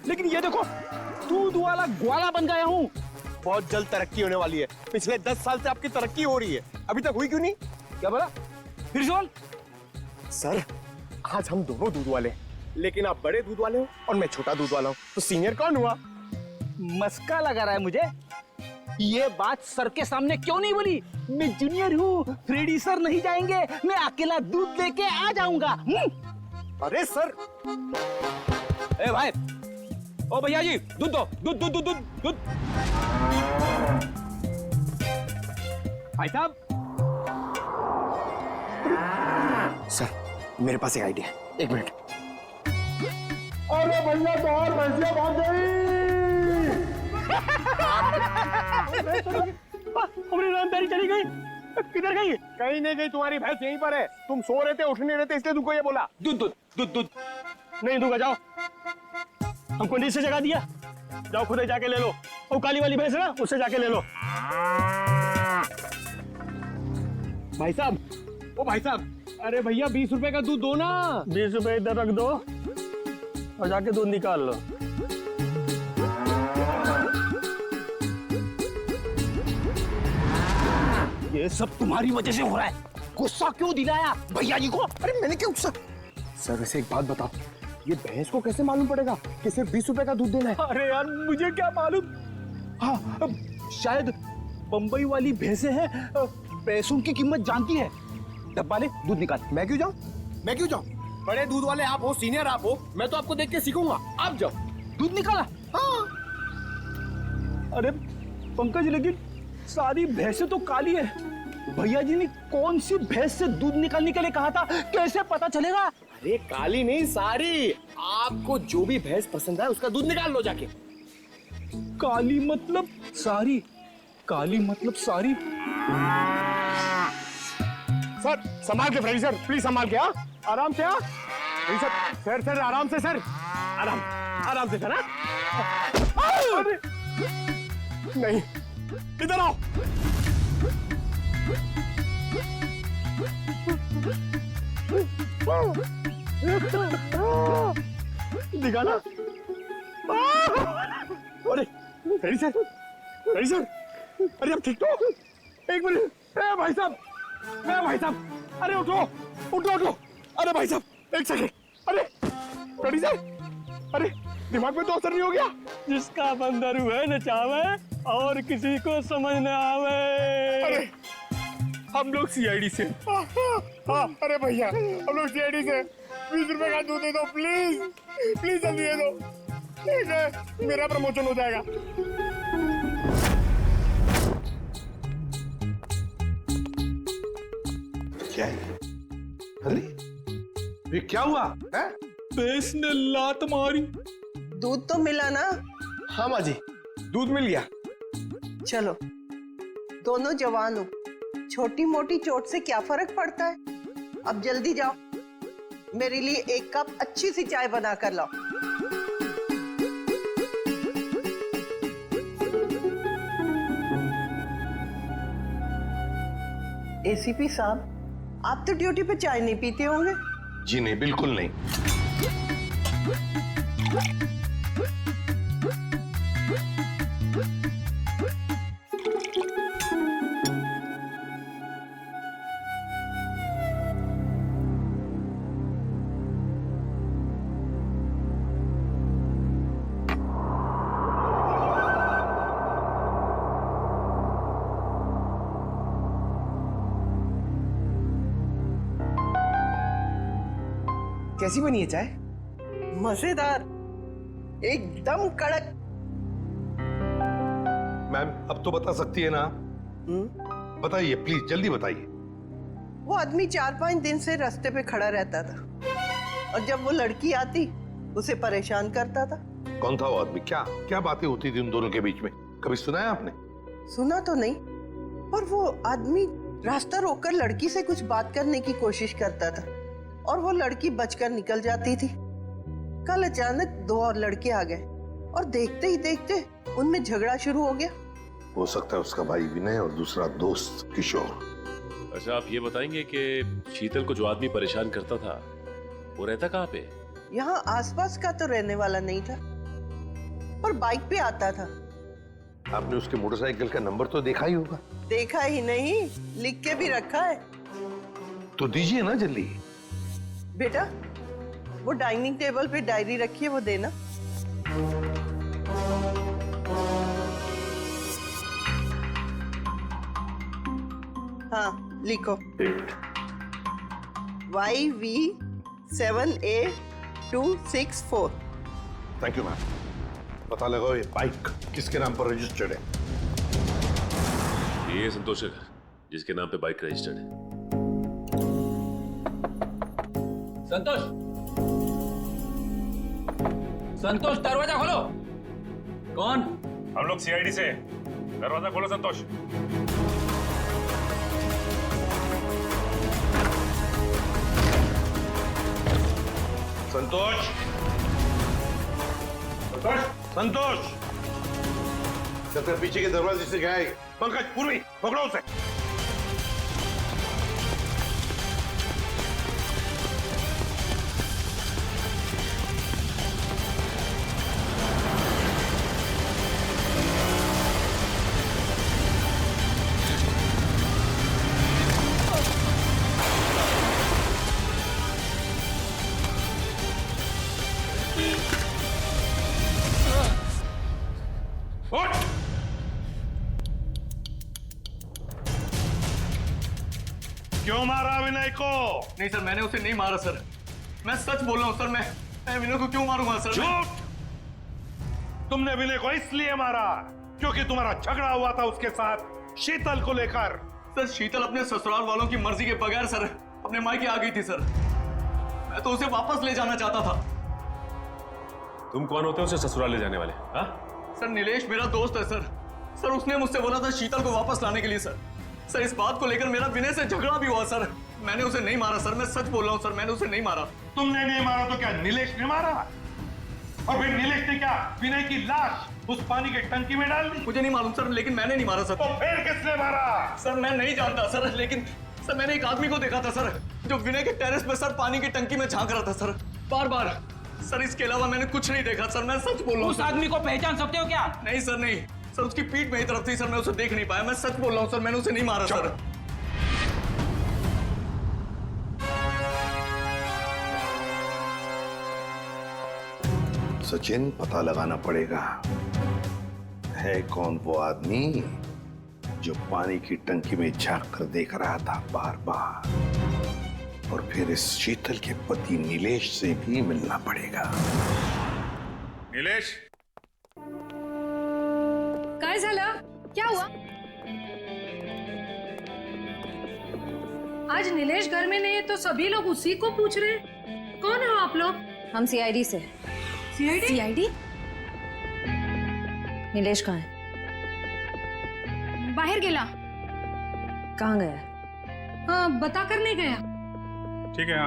लेकिन ये देखो दूध वाला ग्वाला बन गया हूँ। बहुत जल्द तरक्की होने वाली है। पिछले 10 साल से आपकी तरक्की हो रही है, अभी तक हुई क्यों नहीं? क्या बोला? फिर से बोल। सर आज हम दोनों दूध वाले हैं, लेकिन आप बड़े दूध वाले हो और मैं छोटा दूध वाला हूँ, तो सीनियर कौन हुआ? मस्का लगा रहा है मुझे। ये बात सर के सामने क्यों नहीं बोली? मैं जूनियर हूँ, फ्रेडी सर नहीं जाएंगे, मैं अकेला दूध लेके आ जाऊंगा। अरे सर। ए भाई, ओ भैया जी, दूध दो, दूध दूध दूध दूध दूध। भाई साहब। सर मेरे पास एक आइडिया है, 1 मिनट। अरे भैया तो और भैंसिया भाग गई। हमारी रामदारी चली गई। किधर गई? कहीं नहीं गई, तुम्हारी भैंस यहीं पर है। तुम सो रहे थे, उठ नहीं रहे थे, इसलिए तुमको ये बोला। दूध दूध दूध दूध। नहीं दूंगा, जाओ। हमको नीचे जगह दिया, जाओ खुद ही जाके ले लो। वो काली वाली भैंस है ना, उससे जाके ले लो। भाई साहब, ओ भाई साहब, अरे भैया 20 रुपए का दूध दो ना। 20 रुपए इधर रख दो और जाके दूध निकाल लो। ये सब तुम्हारी वजह से हो रहा है। गुस्सा क्यों दिलाया भैया जी को? अरे मैंने क्या गुस्सा? सर वैसे एक बात बताओ, ये भैंस को कैसे मालूम पड़ेगा कि सिर्फ 20 रुपए का दूध देना है? अरे यार मुझे क्या मालूम। हाँ, शायद बंबई वाली भैंसें हैं, पैसों की कीमत जानती है। डब्बा ले, दूध निकाल। मैं क्यों जाऊं? मैं क्यों जाऊं? बड़े दूध वाले आप हो, सीनियर आप हो, मैं तो आपको देख के सीखूंगा। आप जाओ। दूध निकाला? हाँ। अरे पंकज, लेकिन सारी भैंसें तो काली है। भैया जी ने कौन सी भैंस से दूध निकालने के लिए कहा था, कैसे पता चलेगा? अरे काली नहीं, सारी। आपको जो भी भैंस पसंद है उसका दूध निकाल लो जाके। काली मतलब सारी, काली मतलब सारी। सर संभाल के फ्रेडी सर, प्लीज संभाल के। हाँ आराम से। हाँ सर, सर आराम से सर, आराम आराम से सर। अरे नहीं, इधर आओ। दिखाना। अरे फ्रेडी सर, फ्रेडी सर, अरे आप ठीक तो? 1 मिनट। भाई साहब, भाई साहब, अरे उठो उठो उठो। अरे भाई साहब 1 सेकंड। अरे फ्रेडी सर, अरे दिमाग में तो असर नहीं हो गया? जिसका बंदर हुए न चावे और किसी को समझ न आवे। अरे हम लोग सीआईडी से। हाँ, अरे भैया हम लोग सीआईडी से। 20 रुपए का दूध दे दो प्लीज, प्लीज जल्दी दे दो। ठीक है, मेरा प्रमोशन हो जाएगा। क्या है? अरे ये क्या हुआ है? भैंस ने लात मारी। दूध तो मिला ना? हाँ माँ जी, दूध मिल गया। चलो, दोनों जवान हो, छोटी मोटी चोट से क्या फर्क पड़ता है। अब जल्दी जाओ, मेरे लिए 1 कप अच्छी सी चाय बना कर लाओ। एसीपी साहब, आप तो ड्यूटी पे चाय नहीं पीते होंगे? जी नहीं, बिल्कुल नहीं। कैसी बनी है चाय? मजेदार, एकदम कड़क। मैम अब तो बता सकती है ना? बताइए प्लीज, जल्दी बताइए। वो आदमी 4-5 दिन से रास्ते पे खड़ा रहता था और जब वो लड़की आती उसे परेशान करता था। कौन था वो आदमी? क्या क्या बातें होती थी उन दोनों के बीच में? कभी सुना है आपने? सुना तो नहीं, पर वो आदमी रास्ता रोककर लड़की से कुछ बात करने की कोशिश करता था और वो लड़की बचकर निकल जाती थी। कल अचानक 2 और लड़के आ गए और देखते ही देखते उनमें झगड़ा शुरू हो गया। हो सकता है उसका भाई विनय और दूसरा दोस्त किशोर। अच्छा, आप ये बताएंगे कि शीतल को जो आदमी परेशान करता था वो रहता कहाँ पे? यहाँ आसपास का तो रहने वाला नहीं था, और बाइक पे आता था। आपने उसके मोटरसाइकिल का नंबर तो देखा ही होगा। देखा ही नहीं, लिख के भी रखा है। तो दीजिए ना जल्दी। बेटा, वो डाइनिंग टेबल पे डायरी रखी है, वो देना। हाँ, लिखो। YV7A264। Thank you ma'am. पता लगाओ ये बाइक किसके नाम पर रजिस्टर्ड है। ये संतोष का घर जिसके नाम पे बाइक रजिस्टर्ड है। संतोष, संतोष दरवाजा खोलो। कौन? हम लोग सीआईडी से। दरवाजा खोलो संतोष। संतोष, संतोष, संतोष। छतर पीछे के दरवाजे से गया है। पंकज, पूर्वी, पकड़ो उसे। उठ! क्यों मारा विनय को? नहीं सर, मैंने उसे नहीं मारा सर। मैं सच बोल रहा हूँ सर। मैं विनय को क्यों मारूंगा सर? झूठ! तुमने विनय को इसलिए मारा क्योंकि तुम्हारा झगड़ा हुआ था उसके साथ शीतल को लेकर। सर, शीतल अपने ससुराल वालों की मर्जी के बगैर सर अपने मायके आ गई थी सर। मैं तो उसे वापस ले जाना चाहता था। तुम कौन होते हो उसे ससुराल ले जाने वाले? हाँ? सर, नीलेश मेरा दोस्त है सर। सर, उसने मुझसे बोला था शीतल को वापस लाने के लिए सर। सर, इस बात को लेकर मेरा विनय से झगड़ा भी हुआ सर। मैंने उसे नहीं मारा सर। मैं सच बोल रहा हूँ सर, मैंने उसे नहीं मारा। तुमने नहीं मारा तो क्या नीलेश ने मारा? और फिर नीलेश ने क्या विनय की लाश उस पानी के टंकी में डाल दी? मुझे नहीं मालूम सर, लेकिन मैंने नहीं मारा सर। तो फिर किसने मारा? सर, मैं नहीं जानता सर, लेकिन सर मैंने एक आदमी को देखा था सर, जो विनय के टेरेस पे सर पानी की टंकी में झांक रहा था सर, बार बार। सर, इसके अलावा मैंने कुछ नहीं देखा सर। मैं सच बोल रहा हूँ। उस आदमी को पहचान सकते हो क्या? नहीं सर, नहीं सर, उसकी पीठ मेरी तरफ थी सर, मैं उसे देख नहीं पाया। मैं सच बोल रहा हूँ सर, मैंने उसे नहीं मारा सर। सचिन, पता लगाना पड़ेगा है कौन वो आदमी जो पानी की टंकी में झांक कर देख रहा था बार बार। और फिर इस शीतल के पति नीलेश से भी मिलना पड़ेगा। नीलेश, काय झालं? क्या हुआ? आज नीलेश घर में नहीं है तो सभी लोग उसी को पूछ रहे हैं। कौन हो आप लोग? हम सीआईडी से। सीआईडी? नीलेश कहाँ है? बाहर गेला। कहाँ गया? हाँ, बता कर नहीं गया। ठीक है,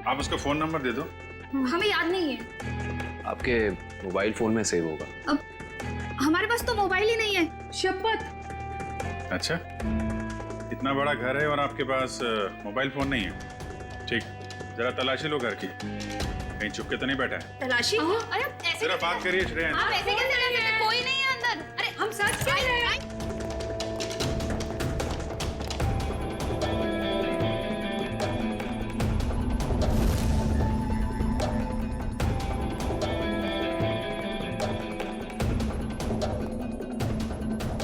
आप उसका फोन नंबर दे दो। हमें याद नहीं है। आपके मोबाइल फोन में सेव होगा। अब हमारे पास तो मोबाइल ही नहीं है। शपथ। अच्छा, इतना बड़ा घर है और आपके पास मोबाइल फोन नहीं है? ठीक, जरा तलाशी लो घर की, कहीं चुप के तो नहीं बैठा है। तलाशी? अरे ऐसे जरा बात करिए श्रेया। आप ऐसे कैसे रह सकते हैं? कोई नहीं है अंदर। अरे हम सच कह रहे हैं।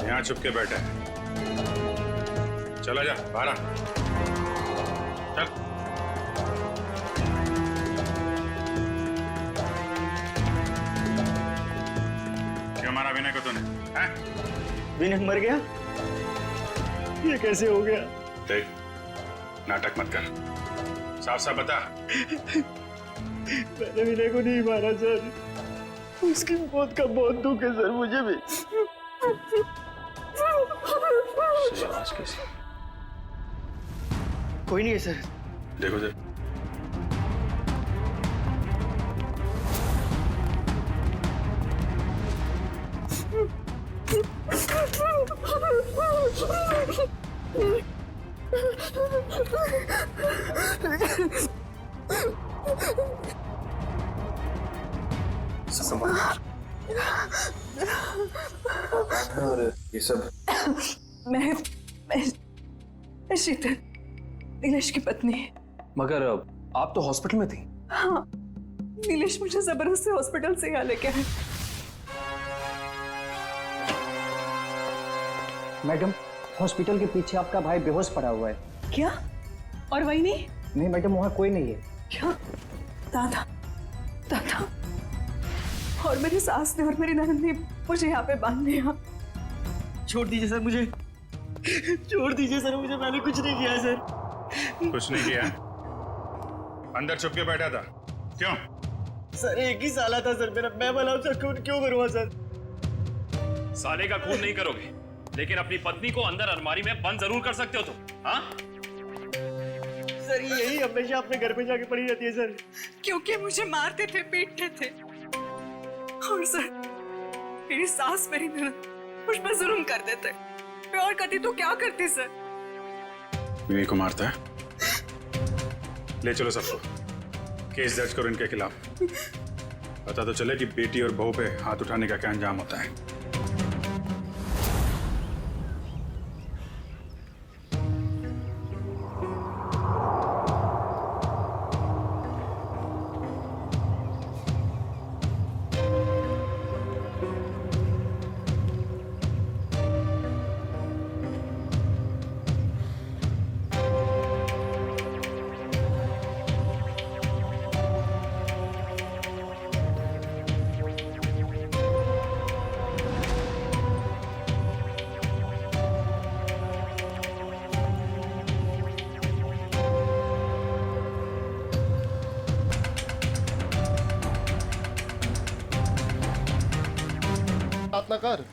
यहाँ चुप के बैठा है। चला जा बाहर आ। चल। क्यों मारा विनय को तूने? हैं? विनय मर गया? ये कैसे हो गया? देख, नाटक मत कर, साफ साफ बता। मैंने विनय को नहीं मारा सर। उसकी मौत का बहुत दुख है सर, मुझे भी। आवाज कैसी? कोई नहीं है सर। देखो सर, और ये सब मैं शीतल, नीलेश की पत्नी। मगर आप तो हॉस्पिटल में थी। हाँ, नीलेश मुझे जबरदस्ती हॉस्पिटल से यहाँ लेके आए। मैडम, हॉस्पिटल के पीछे आपका भाई बेहोश पड़ा हुआ है। क्या? और वही नहीं? नहीं मैडम, वहाँ कोई नहीं है। क्या? दादा, दादा और मेरी सास ने और मेरी ननद ने मुझे यहाँ पे बांध दिया। छोड़ दीजिए सर मुझे, छोड़ दीजिए सर मुझे, मैंने कुछ नहीं किया सर। कुछ नहीं किया? अंदर छुप के बैठा था, क्यों? सर एक ही साला था सर मेरा, मैं भला उसका खून क्यों करूँगा सर? साले का खून नहीं करोगे, लेकिन अपनी पत्नी को अंदर अलमारी में बंद जरूर कर सकते हो तुम। हाँ? सर यही हमेशा अपने घर पे जाके पड़ी रहती है सर। क्योंकि मुझे मारते थे, पीटते थे। और सर मेरी सास, मेरी ननद मुझ पर जुल्म कर देते। मैं और करती तो क्या करती सर? बीवी को मारता है? ले चलो सबको, केस दर्ज करो इनके खिलाफ। पता तो चले कि बेटी और बहू पे हाथ उठाने का क्या अंजाम होता है। ना कर,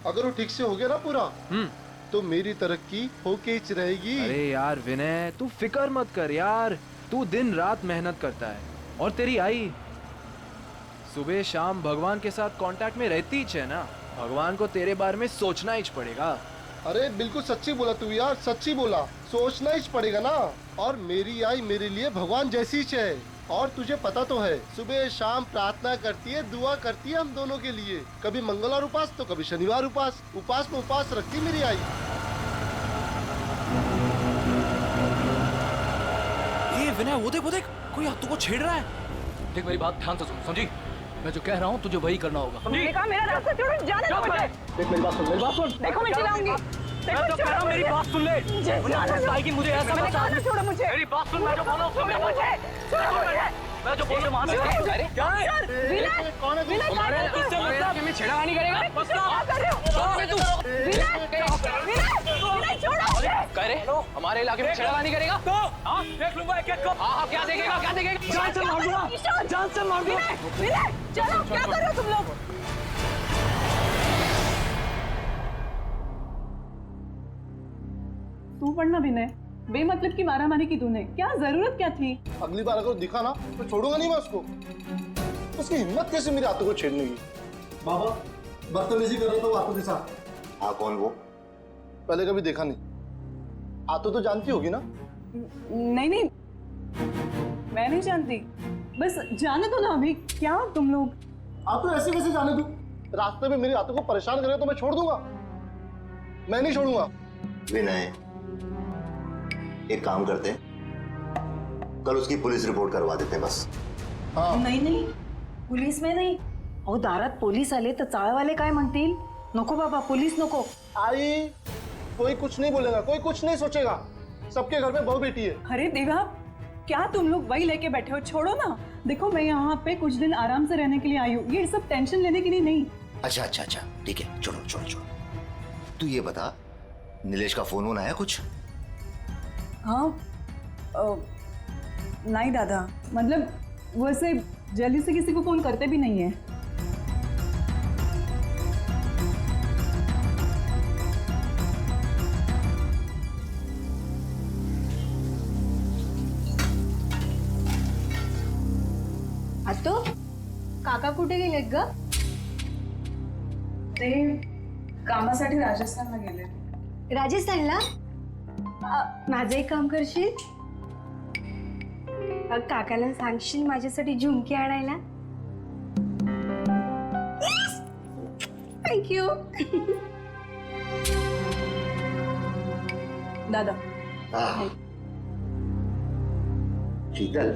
अगर वो ठीक से हो गया ना पूरा, तो मेरी तरक्की होके ही रहेगी। अरे यार विनय, तू फिक्र मत कर यार, तू दिन रात मेहनत करता है और तेरी आई सुबह शाम भगवान के साथ कांटेक्ट में रहती है ना, भगवान को तेरे बारे में सोचना ही पड़ेगा। अरे बिल्कुल सच्ची बोला तू यार, सच्ची बोला, सोचना ही पड़ेगा ना। और मेरी आई मेरे लिए भगवान जैसी ही है, और तुझे पता तो है सुबह शाम प्रार्थना करती है, दुआ करती है हम दोनों के लिए, कभी मंगलवार उपास तो कभी शनिवार उपास, उपास में उपास रखती मेरी आई। ये विनय वो देख कोई हाथों को छेड़ रहा है। देख मेरी बात ध्यान से सुन, समझी? मैं जो कह रहा हूँ तुझे वही करना होगा। तुमने कहा मेरा रास्ता छोड़ो, जाने दो मुझे। देख मेरी बात सुन, मेरी बात सुन। देखो मैं चिल्लाऊंगी। मैं तो कह रहा हूँ मेरी बात सुन ले। मुझे ऐसा मैंने कहा ना छोड़ो मुझे। मेरी बात सुन, मैं जो बोल रहा हूँ सुन ले मुझे। मैं जो बोल रहा हूँ मान ले। अरे क्या है? विनय, कौन है तू? विनय किससे मतलब में छेड़खानी करेगा? क्या कर रहे हो? विनय छोड़ो मुझे। कह रहे हमारे इलाके में छेड़खानी करेगा? तो हाँ देख लूंगा एक-एक को। हाँ क्या देखेगा, क्या देखेगा? जान से मार दूंगा, जान से मार दूंगा। विनय चलो, क्या कर रहे हो तुम लोग? तू पढ़ना विनय, बेमतलब की मारामारी की तूने, क्या जरूरत क्या थी? अगली बार अगर दिखा ना तो छोड़ूंगा नहीं मैं उसको। उसकी हिम्मत कैसे मेरे हाथों को छेड़ने की? बाबा बदतमीजी कर रहा था वो हाथों के साथ। हाँ कौन वो? पहले कभी देखा नहीं, हाथों तो जानती होगी ना? नहीं मैं नहीं जानती, बस जाने दो ना अभी। क्या तुम लोग? आप तो ऐसे कैसे जाने दूं? रास्ते में मेरे हाथों को परेशान करे तो मैं छोड़ दूंगा? मैं नहीं छोड़ूंगा। विनय, एक काम करते हैं, कल उसकी पुलिस रिपोर्ट करवा देते हैं बस। हाँ नाही पोलीस में नाही. अहो दारात पोलीस आले तर चाळवाले काय म्हणतील? नको बाबा, पोलीस नको. आई, कोई कुछ नहीं बोलेगा, कोई कुछ नहीं सोचेगा, सबके घर में बहू बेटी है। अरे देवा, क्या तुम लोग वही लेके बैठे हो? छोड़ो ना। देखो मैं यहाँ पे कुछ दिन आराम से रहने के लिए आई हूँ, ये सब टेंशन लेने के लिए नहीं। अच्छा अच्छा अच्छा ठीक है, छोड़ो छोड़ो छोड़ो। तू ये बता, नीलेश का फोन आया कुछ? हाँ नहीं दादा, मतलब वैसे जल्दी से किसी को फोन करते भी नहीं है। आतो काका कुठे गेलेत ग? ते कामासाठी राजस्थानला गेले. राजस्थानला? माझं एक काम करशील? काकाला सांगशील माझ्यासाठी झुमकी आणायला? Thank you. दादा शीतल,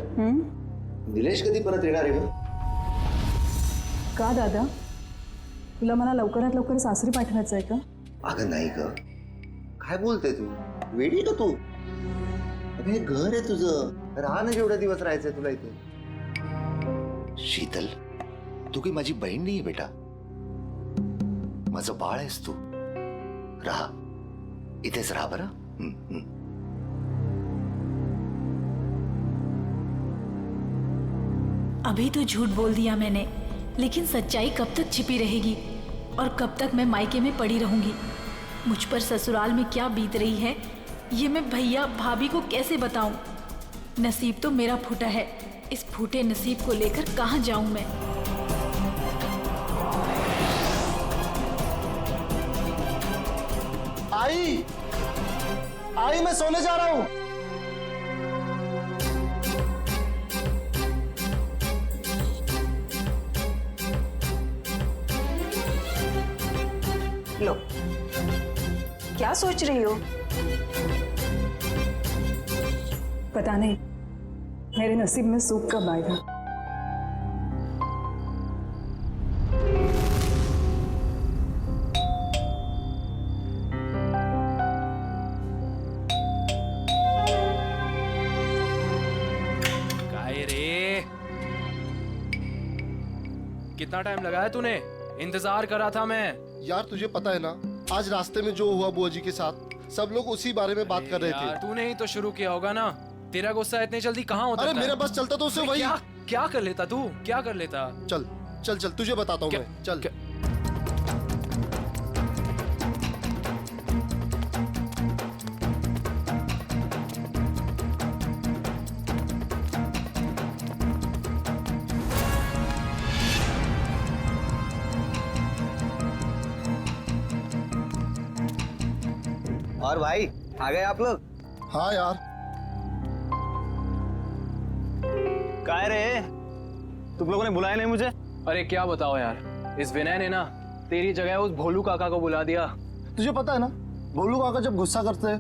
निलेश कधी परत येणार आहे ग? का दादा, तुला मला लवकरात लवकर सासरी पाठवायचं आहे का? अगं नाही ग, काय बोलते तू? वेडी का तू? अगं हे घर आहे तुझं, राहा ना जेवढा दिवस राहायचंय तुला इथे. शीतल, तू काही माझी बहीण नाही बेटा, माझं बाळ आहेस तू. राहा, इथेच राहा बरं. अभी तो झूठ बोल दिया मैंने, लेकिन सच्चाई कब तक छिपी रहेगी और कब तक मैं मायके में पड़ी रहूंगी? मुझ पर ससुराल में क्या बीत रही है ये मैं भैया भाभी को कैसे बताऊं? नसीब तो मेरा फूटा है, इस फूटे नसीब को लेकर कहां जाऊं मैं? आई, आई मैं सोने जा रहा हूं. लो, क्या सोच रही हो? पता नहीं मेरे नसीब में सुख कब आएगा. काय रे, कितना टाइम लगाया तूने? इंतजार करा था मैं. यार तुझे पता है ना, आज रास्ते में जो हुआ बुआ जी के साथ, सब लोग उसी बारे में बात कर रहे थे. तूने ही तो शुरू किया होगा ना. तेरा गुस्सा इतनी जल्दी कहाँ होता? अरे मेरा बस चलता तो उसे वही. क्या कर लेता तू? क्या कर लेता? चल चल चल, तुझे बताता हूँ मैं. चल. और भाई आ गए आप लोग? हाँ यार. काय रे, तुम लोगों ने बुलाया नहीं मुझे? अरे क्या बताओ यार, इस विनय ने ना तेरी जगह उस भोलू काका को बुला दिया. तुझे पता है ना, भोलू काका जब गुस्सा करते हैं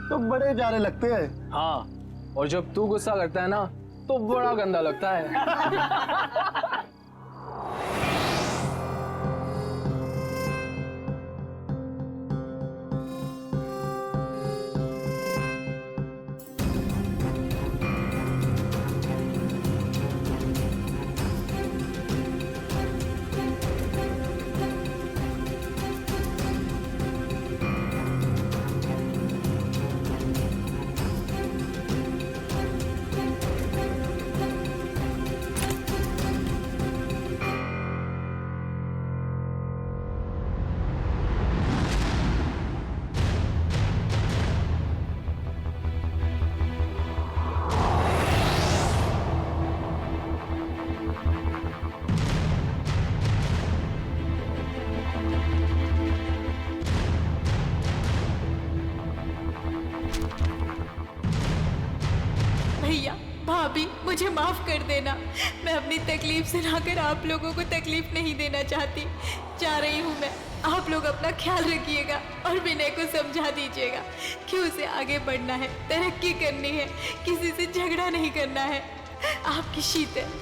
तो बड़े प्यारे लगते हैं. हाँ, और जब तू गुस्सा करता है ना तो बड़ा गंदा लगता है. भैया भाभी, मुझे माफ कर देना. मैं अपनी तकलीफ सुनाकर आप लोगों को तकलीफ नहीं देना चाहती. जा रही हूँ मैं. आप लोग अपना ख्याल रखिएगा और विनय को समझा दीजिएगा कि उसे आगे बढ़ना है, तरक्की करनी है, किसी से झगड़ा नहीं करना है. आपकी शीतल.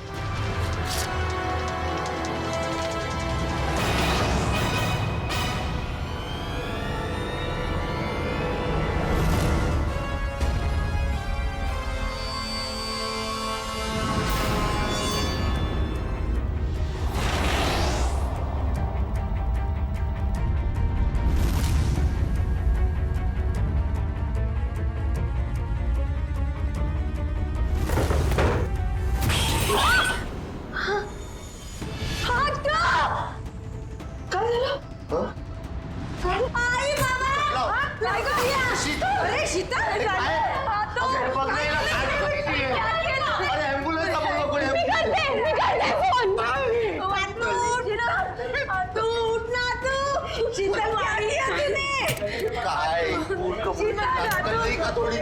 थोड़ी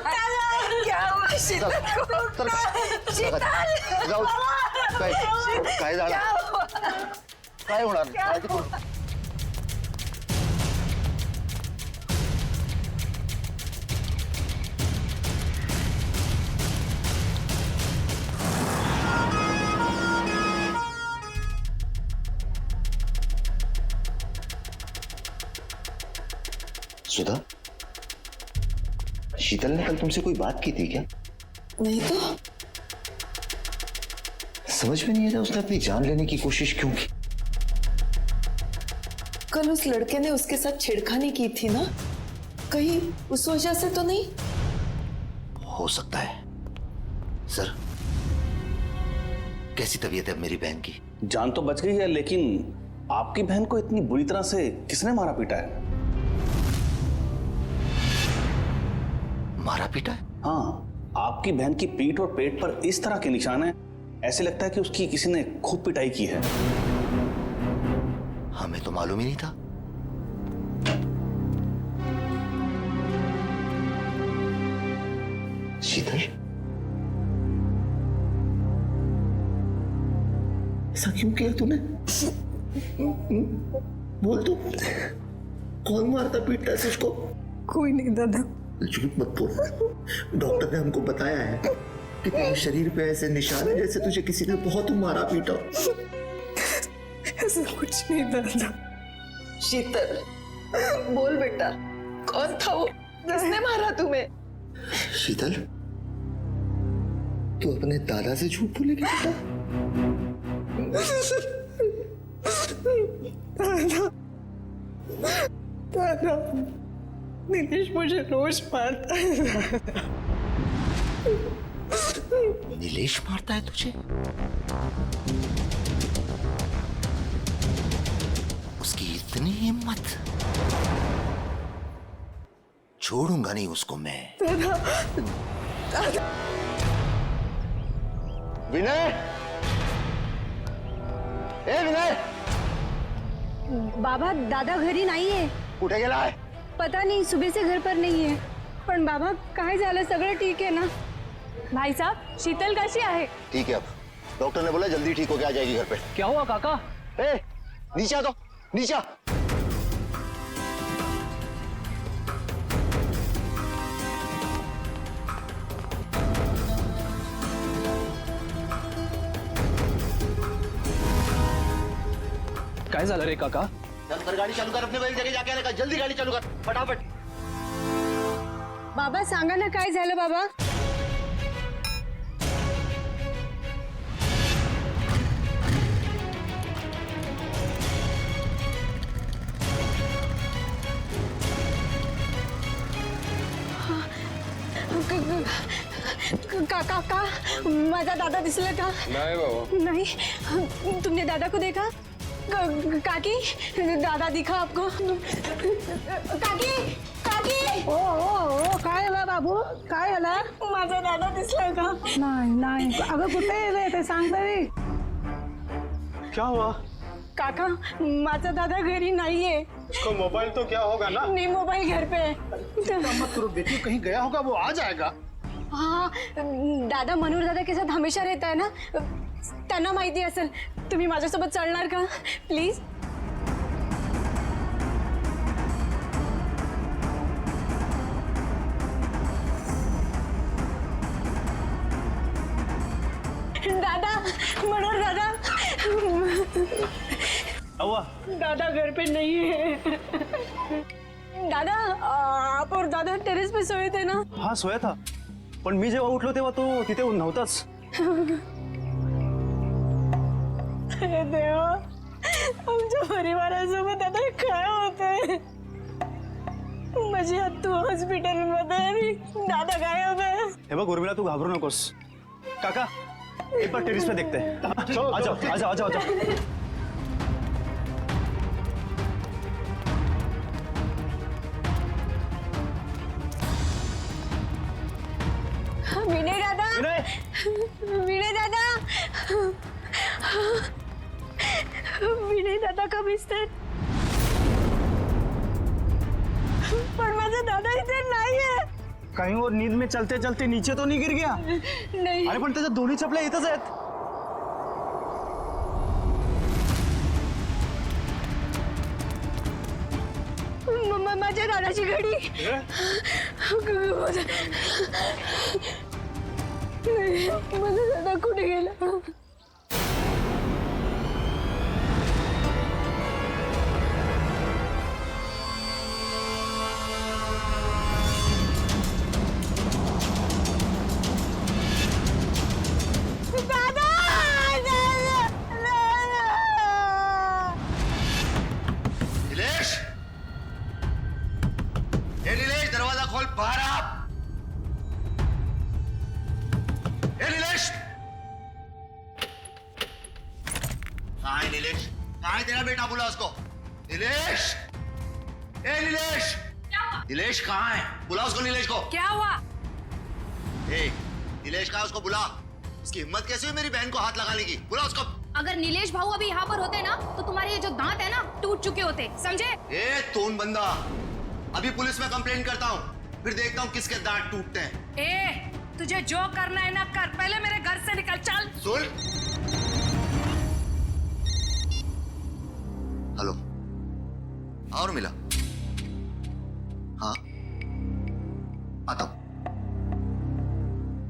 क्या हुआ शीतल को? शीतल जाऊ काय झालं काय होणार काळजी करू नका. सुधा, शीतल ने कल तुमसे कोई बात की थी क्या? नहीं तो समझ में नहीं आ रहा उसने अपनी जान लेने की कोशिश क्यों की? कल उस लड़के ने उसके साथ छेड़खानी की थी ना, कहीं उस वजह से तो नहीं? हो सकता है। सर, कैसी तबीयत है अब मेरी बहन की? जान तो बच गई है, लेकिन आपकी बहन को इतनी बुरी तरह से किसने मारा पीटा है? मारा पीटा है? हाँ, आपकी बहन की पीठ और पेट पर इस तरह के निशान हैं, ऐसे लगता है कि उसकी किसी ने खूब पिटाई की है। हमें तो मालूम ही नहीं था। शीतल, ऐसा क्यों किया तूने? बोल तू, कौन मारता पीटता है उसको? कोई नहीं दादा। झूठ मत बोल। डॉक्टर ने हमको बताया है कि तेरे शरीर पे ऐसे निशान है जैसे तुझे किसी ने बहुत मारा पीटा। ऐसा कुछ नहीं दादा। शीतल, बोल बेटा, कौन था वो? किसने मारा तुम्हें? शीतल, तू अपने दादा से झूठ बोलेगी बेटा? दादा, नीलेश मुझे रोज मारता है। नीलेश मारता है तुझे? उसकी इतनी हिम्मत? छोड़ूंगा नहीं उसको मैं। विनय, ए विनय! बाबा, दादा घरी नाहीये. कुठे गेलाय? पता नहीं, सुबह से घर पर नहीं है. पण बाबा, काय झालं? सगळं ठीक है ना? भाई साहब, शीतल कैसी आहे? ठीक है, अब डॉक्टर ने बोला जल्दी ठीक होके आ जाएगी घर पे। क्या हुआ काका? ए, नीचे आ दो, नीचे आ। काय झालं रे काका? चल गाड़ी चालू कर, अपने वाली जगह जाके आने का। जल्दी गाड़ी चालू कर, फटाफट। बाबा सांगा ना, काय झालं बाबा? काका, माझा दादा दिसला का? नहीं बाबा। नहीं, तुमने दादा को देखा? काकी, दादा दिखा आपको? काकी, काकी! ओ ओ ओ, काय झालं बाबू? काय झालं? माझा दादा दिसला का? नाही. अगं कुठे आहे ते सांग तरी. क्या हुआ? काका, माझा दादा घरी नाहीये. उसका मोबाइल तो क्या होगा ना? नहीं, मोबाइल घर पे है. मत करो बेटी, कहीं गया होगा, वो आ जाएगा। हाँ, दादा मनोहर दादा के साथ हमेशा रहता है ना, त्यांना माहिती असेल. तुम्ही माझ्यासोबत चलणार का प्लीज? दादा, मनोहर दादा. दादा घर पे नहीं है. दादा, आप और दादा टेरेस पे सोए थे ना? हाँ, सोया था, पण मी जेव्हा उठलो तेव्हा तो तिथे नव्हताच. अरे देवा, आमच्या परिवारासोबत आता काय होतंय? माझी आत्तू हॉस्पिटलमध्ये आणि दादा गायब आहे. हे बघ उर्मिला, तू घाबरू नकोस. काका, एक बार टेरिस पे देखते हैं. आ जाओ. विनय दादा का मिस्टर. पण माझा दादा इथे नाहीये. कहीं और नींद में चलते चलते नीचे तो नहीं गिर गया? नाही. अरे पण त्याच्या दोन्ही चपल्या इथंच आहेत. माझ्या दादाची घडी. माझा दादा कुठे गेला? नीलेश, ए नीलेश, दरवाजा खोल, बाहर आ. ए नीलेश, कहाँ है नीलेश? कहाँ है तेरा बेटा? बुला उसको. नीलेश, ए नीलेश, नीलेश कहाँ है? बुला उसको. नीलेश को. क्या हुआ? ए नीलेश कहाँ है? उसको बुला. उसकी हिम्मत कैसे हुई मेरी बहन को हाथ लगाने की? बुला उसको. अगर नीलेश भाऊ अभी यहाँ पर होते ना तो तुम्हारे ये जो दांत है ना टूट चुके होते, समझे? ए तून बंदा, अभी पुलिस में कंप्लेंट करता हूँ, फिर देखता हूँ किसके दांत टूटते हैं. ए, तुझे जो करना है ना कर, पहले मेरे घर से निकल. चल. सुन. हेलो, और मिला? हाँ, आता हूं.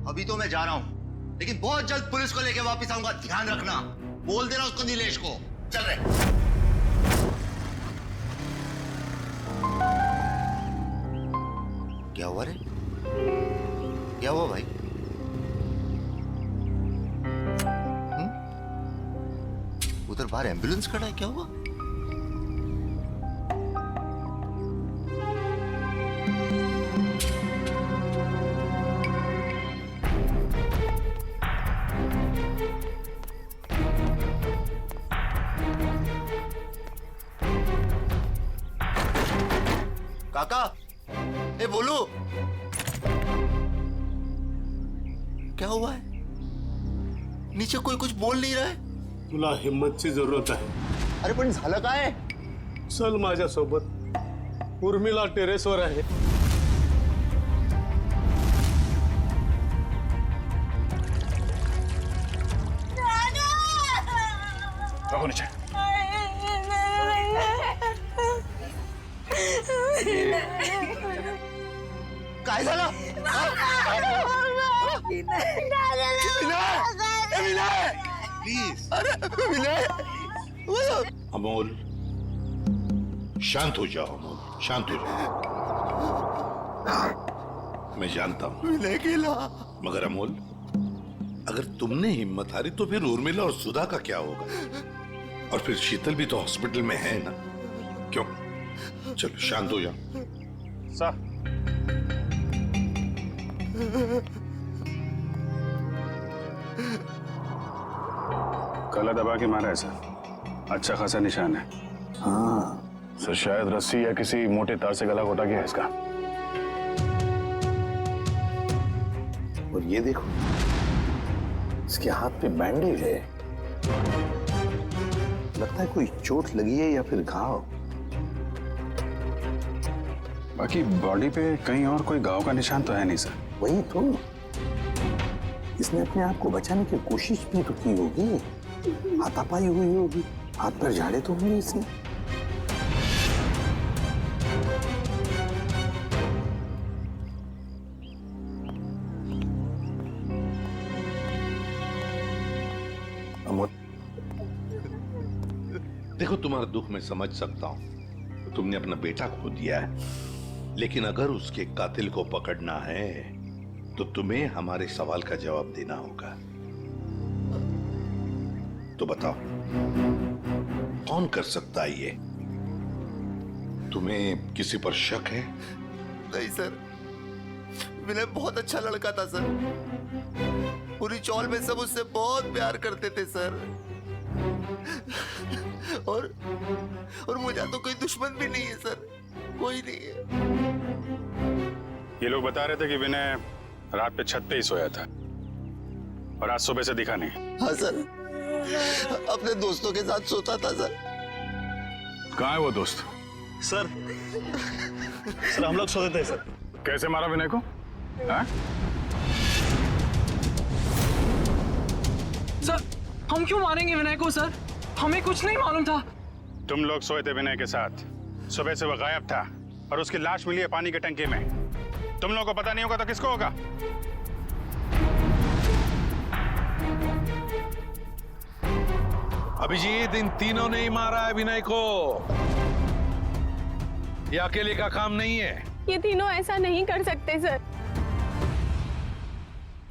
अभी तो मैं जा रहा हूं, लेकिन बहुत जल्द पुलिस को लेके वापस आऊंगा. ध्यान रखना. बोल देना उसको, नीलेश को. चल रहे. क्या हुआ रे? क्या हुआ भाई? उधर बाहर एम्बुलेंस खड़ा है. क्या हुआ? काका, ए बोलू, क्या हुआ है? नीचे कोई कुछ बोल नहीं रहा है. तुला हिम्मतची जरूरत आहे. अरे पण झालं काय? चल माझ्यासोबत. उर्मिला टेरेसवर आहे. रहो नीचे. काय झालं? प्लीज. अरे विनय. अमोल, शांत हो जाओ. अमोल, शांत हो जाओ. मैं जानता हूं विनय गेला. मगर अमोल, अगर तुमने हिम्मत हारी तो फिर उर्मिला और सुधा का क्या होगा? और फिर शीतल भी तो हॉस्पिटल में है ना. क्यों? चलो शांत हो जाओ. सर, गला दबा के मारा है सर. अच्छा खासा निशान है. हाँ, सर शायद रस्सी या किसी मोटे तार से गला घोटा गया है इसका. और ये देखो, इसके हाथ पे बैंडेज है. लगता है कोई चोट लगी है या फिर घाव. बाकी बॉडी पे कहीं और कोई घाव का निशान तो है नहीं सर. वही तो, इसने अपने आप को बचाने की कोशिश भी तो की होगी. हाथापाई हुई होगी, हाथ पर झाड़े तो होंगे इसने. अमोल, देखो तुम्हारा दुख मैं समझ सकता हूं. तुमने अपना बेटा खो दिया है, लेकिन अगर उसके कातिल को पकड़ना है तो तुम्हें हमारे सवाल का जवाब देना होगा. तो बताओ, कौन कर सकता है ये? तुम्हें किसी पर शक है? नहीं सर, विनय बहुत अच्छा लड़का था सर. पूरी चौल में सब उससे बहुत प्यार करते थे सर. और मुझे तो कोई दुश्मन भी नहीं है सर. कोई नहीं है. ये लोग बता रहे थे कि विनय रात पे छत पे ही सोया था और आज सुबह से दिखा नहीं. हाँ सर, अपने दोस्तों के साथ सोता था सर. कहाँ है वो दोस्त? सर, हम लोग सोते थे सर. कैसे मारा विनय को? हाँ? सर हम क्यों मारेंगे विनय को सर? हमें कुछ नहीं मालूम था। तुम लोग सोए थे विनय के साथ। सुबह से वो गायब था और उसकी लाश मिली है पानी की टंकी में। तुम लोगों को पता नहीं होगा तो किसको होगा? अभिजीत, इन तीनों ने ही मारा है विनय को। ये अकेले का काम नहीं है। ये तीनों ऐसा नहीं कर सकते सर।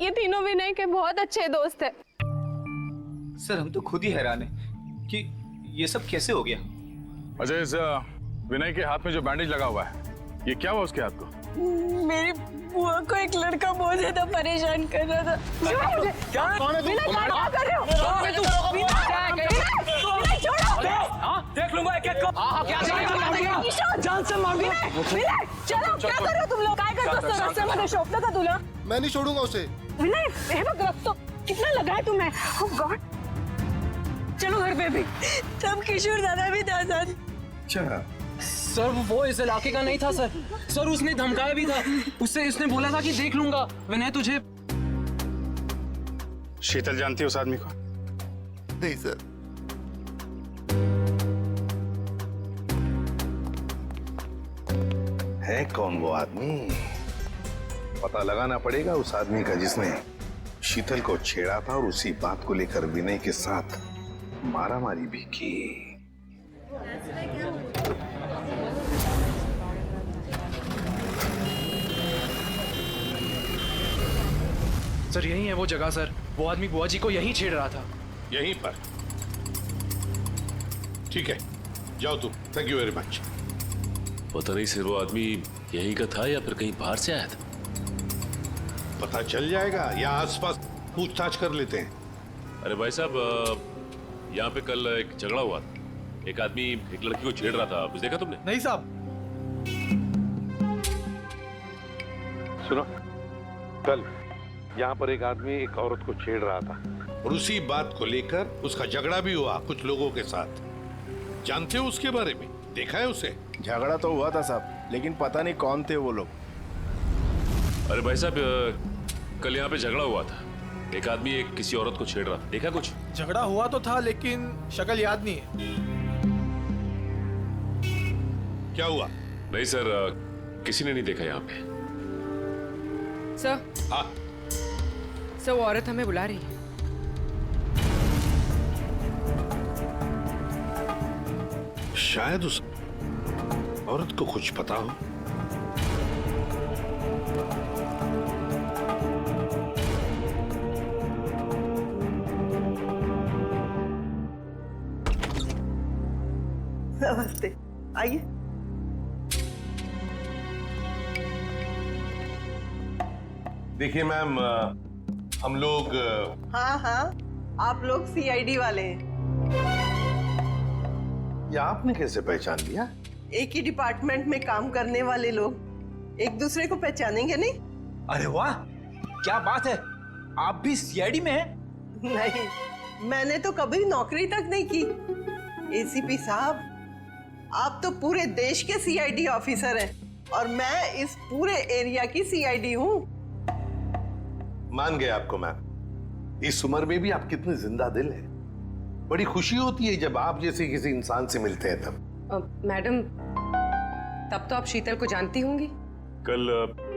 ये तीनों विनय के बहुत अच्छे दोस्त हैं। सर हम तो खुद ही हैरान हैं कि ये सब कैसे हो गया। अजय, इस विनय के हाथ में जो बैंडेज लगा हुआ है, ये क्या हुआ उसके हाथ को? मेरी बुआ को एक लड़का बहुत ज्यादा परेशान कर रहा था। क्या कौन है तू? क्या कर रहे हो? देख लूंगा एक एक को। जान से मार दिया। चलो क्या कर रहे हो तुम लोग? काय करतो रस्त्यामध्ये शोभतं का तुला? मैं नहीं छोड़ूंगा उसे। विनय हे बघ रक्त कितना लगा है तुम्हें। ओह गॉड, चलो घर पे भी। तब किशोर दादा भी था साथ। अच्छा, सर वो इस इलाके का नहीं था सर। सर उसने धमकाया भी था। उसने बोला था कि देख लूंगा विनय तुझे। शीतल जानती है उस आदमी को? नहीं सर। है कौन वो आदमी? पता लगाना पड़ेगा उस आदमी का जिसने शीतल को छेड़ा था और उसी बात को लेकर विनय के साथ मारामारी भी की। सर यही है वो जगह सर। वो आदमी बुआ जी को यहीं छेड़ रहा था। यहीं पर? ठीक है, जाओ तुम। Thank you very much. पता नहीं सर, वो आदमी यहीं का था या फिर कहीं बाहर से आया था। पता चल जाएगा या आसपास पूछताछ कर लेते हैं। अरे भाई साहब, यहाँ पे कल एक झगड़ा हुआ था। एक आदमी एक लड़की को छेड़ रहा था, कुछ देखा तुमने? नहीं साहब। सुनो, कल यहाँ पर एक आदमी एक औरत को छेड़ रहा था और उसी बात को लेकर उसका झगड़ा भी हुआ कुछ लोगों के साथ। जानते हो उसके बारे में? देखा है उसे? झगड़ा तो हुआ था साहब, लेकिन पता नहीं कौन थे वो लोग। अरे भाई साहब, कल यहाँ पे झगड़ा हुआ था। एक आदमी एक किसी औरत को छेड़ रहा था, देखा कुछ? झगड़ा हुआ तो था लेकिन शक्ल याद नहीं है। क्या हुआ? नहीं सर, किसी ने नहीं देखा यहाँ पे। सर, हाँ सर वो औरत हमें बुला रही है। शायद उस औरत को कुछ पता हो। नमस्ते, आइए। देखिए मैम, हम लोग हाँ हाँ, आप लोग सीआईडी वाले हैं। ये आपने कैसे पहचान लिया? एक ही डिपार्टमेंट में काम करने वाले लोग एक दूसरे को पहचानेंगे नहीं? अरे वाह, क्या बात है। आप भी सीआईडी में हैं? नहीं, मैंने तो कभी नौकरी तक नहीं की। एसीपी साहब, आप तो पूरे देश के सीआईडी ऑफिसर हैं और मैं इस पूरे एरिया की सीआईडी हूँ। मान गए आपको मैम। इस उम्र में भी आप कितने जिंदा दिल हैं। बड़ी खुशी होती है जब आप जैसे किसी इंसान से मिलते हैं तब। मैडम, तब तो आप शीतल को जानती होंगी। कल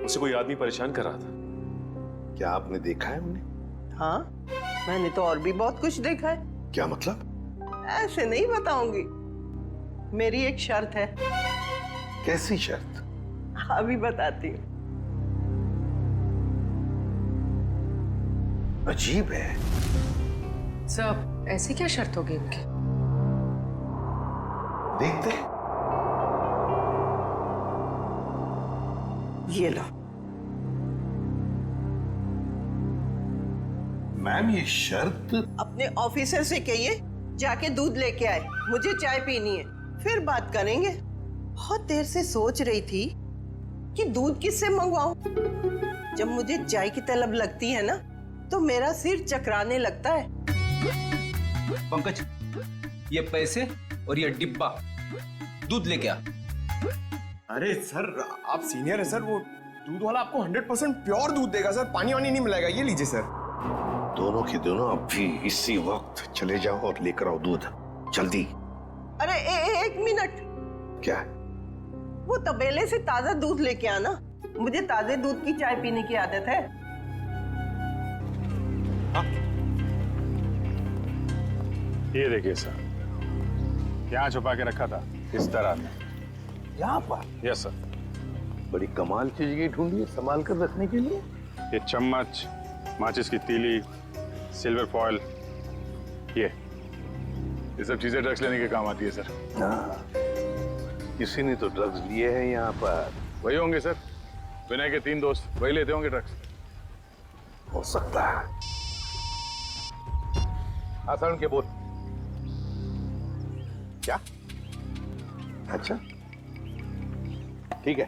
उसे कोई आदमी परेशान कर रहा था। क्या आपने देखा है उन्हें? हाँ, मैंने तो और भी बहुत कुछ देखा है। क्या मतलब? ऐसे नहीं बताऊंगी। मेरी एक शर्त है। कैसी शर्त? अभी बताती हूँ। अजीब है। सर, ऐसी क्या शर्त होगी उनकी? देखते हैं। ये लो। मैम, ये शर्त? अपने ऑफिसर से कहिए जाके दूध लेके आए। मुझे चाय पीनी है, फिर बात करेंगे। बहुत देर से सोच रही थी कि दूध किससे मंगवाऊं। जब मुझे चाय की तलब लगती है ना, तो मेरा सिर चकराने लगता है। पंकज, ये पैसे और ये डिब्बा दूध लेके आ। अरे सर, आप सीनियर है सर, वो दूध वाला आपको 100% प्योर दूध देगा सर, पानी वानी नहीं मिलाएगा। ये लीजिए सर। दोनों के दोनों अभी इसी वक्त चले जाओ और लेकर आओ दूध, जल्दी। अरे एक मिनट, क्या? वो तबेले से ताजा दूध लेके आना। मुझे ताजे दूध की चाय पीने की आदत है। ये देखिए सर, यहाँ छुपा के रखा था इस तरह में। यहाँ पर? Yes sir. बड़ी कमाल चीज की ढूंढी है संभाल कर रखने के लिए। ये चम्मच, माचिस की तीली, सिल्वर फॉयल, ये सब चीजें ड्रग्स लेने के काम आती है सर। हाँ, किसी ने तो ड्रग्स लिए हैं यहाँ पर। वही होंगे सर, विनय के 3 दोस्त, वही लेते होंगे ड्रग्स। हो सकता है। आसान के बोल। क्या? अच्छा ठीक है,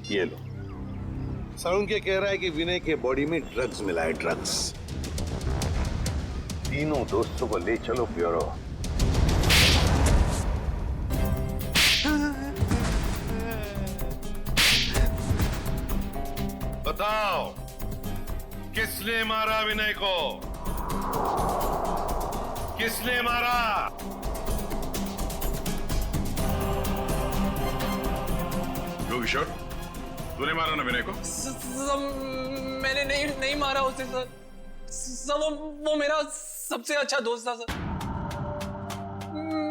ये लो। सरुण के कह रहा है कि विनय के बॉडी में ड्रग्स मिला है, ड्रग्स। तीनों दोस्तों को ले चलो ब्यूरो। बताओ, किसने मारा विनय को? किसने मारा? किशोर, तूने मारा ना विनय को? मैंने नहीं मारा उसे सर। वो मेरा सबसे अच्छा दोस्त था सर।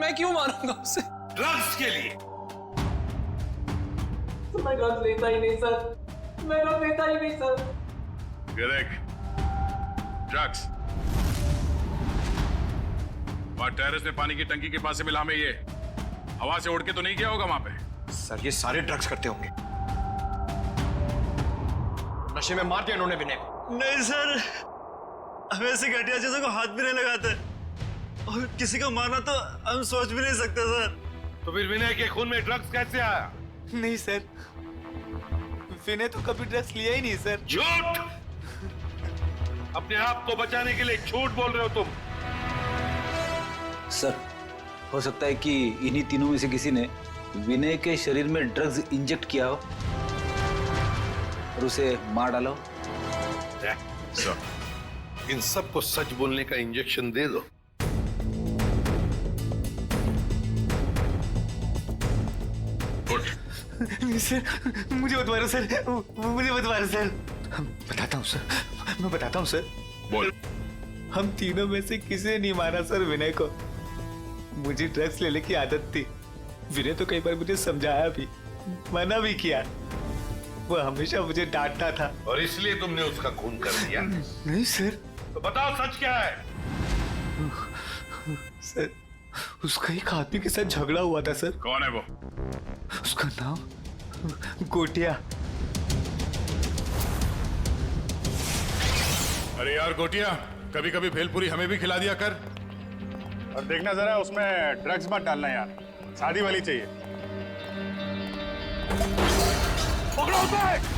मैं क्यों मारूंगा उसे? ड्रग्स के लिए? मैं ड्रग्स लेता ही नहीं सर। मैं ड्रग्स लेता ही नहीं सर। ये देख, ड्रग्स वहां टेरेस में पानी की टंकी के पास से मिला में, ये हवा से उड़ के तो नहीं गया होगा वहां पे? सर ये सारे ड्रग्स करते होंगे। नशे में मार दिया इन्होंने विनय को। नहीं सर, हम ऐसी घटिया चीजों को हाथ भी नहीं लगाते, और किसी को मारना तो हम सोच भी नहीं सकते सर। तो फिर विनय के खून में ड्रग्स कैसे आया? नहीं सर, विनय तो कभी ड्रग्स लिया ही नहीं सर। झूठ! अपने आप को बचाने के लिए झूठ बोल रहे हो तुम। सर, हो सकता है कि इन्हीं तीनों में से किसी ने विनय के शरीर में ड्रग्स इंजेक्ट किया हो और उसे मार डाला हो। इन सबको सच बोलने का इंजेक्शन दे दो। सर मुझे मत मारो सर, मुझे मत मारो सर। बताता हूँ सर, मैं बताता हूँ सर। बोल। हम तीनों में से किसी ने नहीं मारा सर विनय को। मुझे ड्रग्स लेने की आदत थी। विनय तो कई बार मुझे समझाया भी, मना भी किया। वो हमेशा मुझे डांटता था। और इसलिए तुमने उसका खून कर दिया? नहीं सर। तो बताओ सच क्या है? सर उसका एक आदमी के साथ झगड़ा हुआ था सर। कौन है वो? उसका नाम गोटिया। अरे यार गोटिया, कभी कभी भेलपुरी हमें भी खिला दिया कर। और देखना जरा उसमें ड्रग्स मत डालना यार, शादी वाली चाहिए। पकड़ो उसे!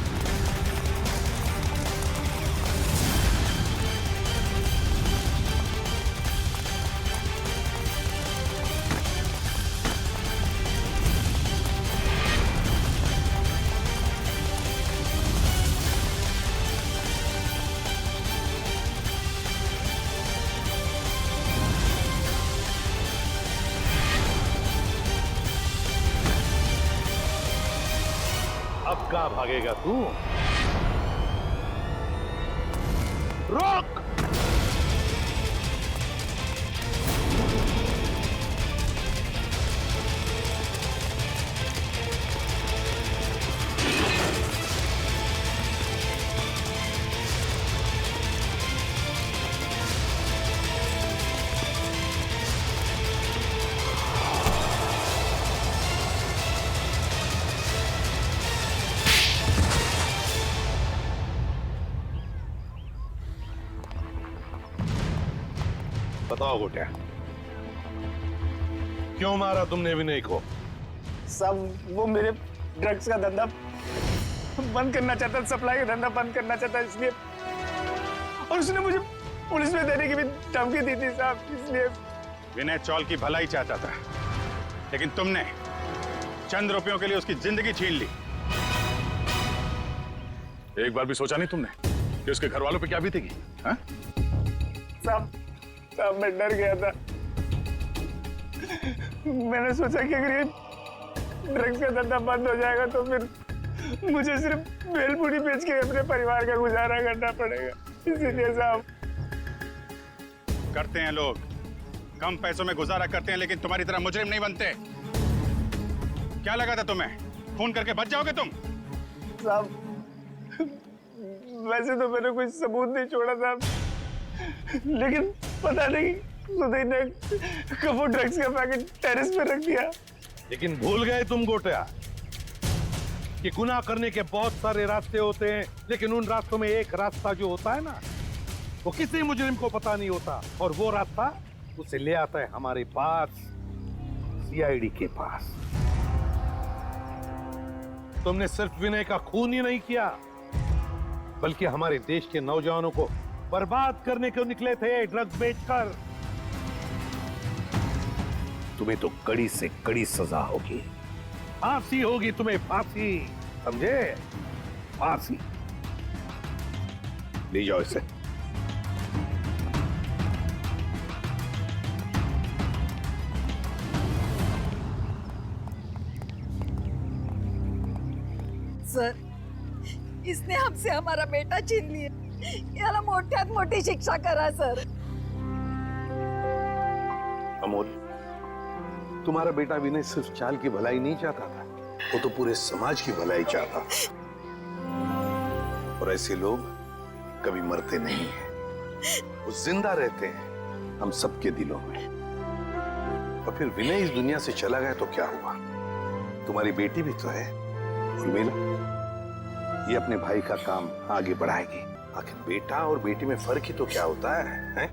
अब कहाँ भागेगा तू? रोक! बताओ गोटिया, क्यों मारा तुमने विनय को? सब वो मेरे ड्रग्स का धंधा बंद करना चाहता, सप्लाई का धंधा बंद करना चाहता, इसलिए। और उसने मुझे पुलिस में देने की भी धमकी दी थी साहब, इसलिए। विनय चौल की भलाई चाहता था, लेकिन तुमने चंद रुपयों के लिए उसकी जिंदगी छीन ली। एक बार भी सोचा नहीं तुमने कि उसके घर वालों पे क्या बीतेगी? हाँ? साहब मैं डर गया था। मैंने सोचा कि अगर ये ड्रग्स का धंधा बंद हो जाएगा तो फिर मुझे सिर्फ भेलपूरी बेच के अपने परिवार का गुजारा करना पड़ेगा, इसीलिए साहब। करते हैं लोग, कम पैसों में गुजारा करते हैं, लेकिन तुम्हारी तरह मुजरिम नहीं बनते। क्या लगा था तुम्हें खून करके बच जाओगे तुम? साहब वैसे तो मैंने कोई सबूत नहीं छोड़ा था, लेकिन पता नहीं सुधीर ने कब वो ड्रग्स का पैकेट टेरेस पे रख दिया। लेकिन भूल गए तुम गोटिया कि गुनाह करने के बहुत सारे रास्ते होते हैं, लेकिन उन रास्तों में एक रास्ता जो होता है ना, वो किसी मुजरिम को पता नहीं होता, और वो रास्ता उसे ले आता है हमारे पास, सीआईडी के पास। तुमने सिर्फ विनय का खून ही नहीं किया, बल्कि हमारे देश के नौजवानों को बर्बाद करने को निकले थे ड्रग्स बेचकर। तुम्हें तो कड़ी से कड़ी सजा होगी, फांसी होगी तुम्हें, फांसी, समझे? फांसी। ले जाओ इसे। सर, इसने हमसे हमारा बेटा छीन लिया, याला मोठ्यात मोठी शिक्षा करा सर। अमोल, तुम्हारा बेटा विनय सिर्फ चाल की भलाई नहीं चाहता था, वो तो पूरे समाज की भलाई चाहता था। और ऐसे लोग कभी मरते नहीं हैं, वो जिंदा रहते हैं हम सबके दिलों में। और फिर विनय इस दुनिया से चला गया तो क्या हुआ? तुम्हारी बेटी भी तो है, उर्मिला, ये अपने भाई का काम आगे बढ़ाएगी। आखिर बेटा और बेटी में फर्क ही तो क्या होता है?